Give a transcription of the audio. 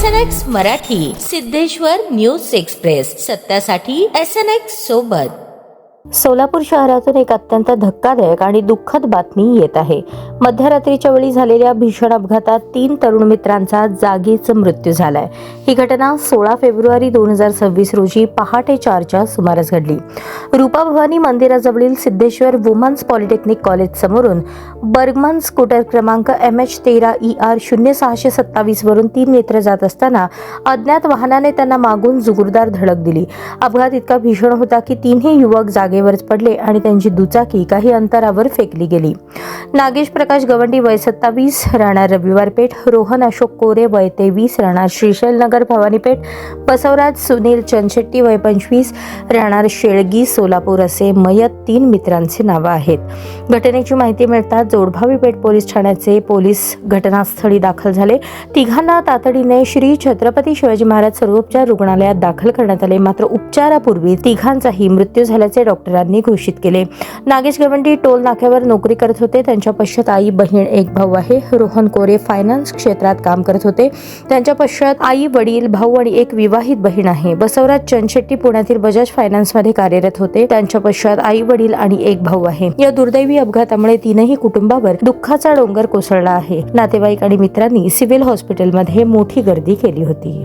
SNX Marathi, Siddheshwar news express, सत्यासाठी SNX सोबत। सोलापूर शहरातून एक अत्यंत धक्कादायक आणि दुःखद बातमी येत आहे। मध्यरात्रीच्या वेळी झालेल्या भीषण अपघातात 3 तरुण मित्रांचा जागीच मृत्यू झालाय। ही घटना 16 फेब्रुवारी 2026 रोजी पहाटे 4च्या सुमारास घडली। रूपा भवानी मंदिराजवळील सिद्धेश्वर वुमन्स पॉलिटेक्निक कॉलेज समोरून बर्गमन स्कूटर क्रमांक MH13ER 0627 वरून 3 मित्र जात असताना अज्ञात वाहनाने त्यांना मागून जोरदार धडक दिली। अपघात इतका भीषण होता की 3ही युवक जागेवरच पडले आणि त्यांची दुचाकी काही अंतरावर फेकली गेली। नागेश प्रकाश गवंडी वय 27 राहणार रविवारपेठ, रोहन अशोक कोरे वय 23 राहणार श्रीशैल नगर भवानीपेठ, बसवराज सुनील चंदशेट्टी वय 25 राहणार शेळगी सोलापूर असे मयत 3 मित्रांचे नाव आहेत। घटनेची माहिती मिळताच जोडभावी पेठ पोलीस ठाण्याचे पोलीस घटनास्थळी दाखल झाले। तिघांना तातडीने श्री छत्रपती शिवाजी महाराज सर्वोपचार रुग्णालयात दाखल करण्यात आले, मात्र उपचारापूर्वी तिघांचाही मृत्यू झाल्याचे डॉक्टरांनी घोषित केले। नागेश गवंडी टोल नाक्यावर नोकरी करत होते। त्यांच्या पश्चात आई, बहीण, एक भाऊ आहे। रोहन कोरे फायनान्स क्षेत्रात काम करत होते। त्यांच्या पश्चात आई, वडील, भाऊ आणि एक विवाहित बहीण आहे। बसवराज चंदशेट्टी पुण्यातील बजाज फायनान्समध्ये कार्यरत होते। त्यांच्या पश्चात आई, वडील आणि एक भाऊ आहे। या दुर्दैवी अपघातामुळे 3ही कुटुंबावर दुःखाचा डोंगर कोसळला आहे। नातेवाईक आणि मित्रांनी सिव्हिल हॉस्पिटलमध्ये मोठी गर्दी केली होती।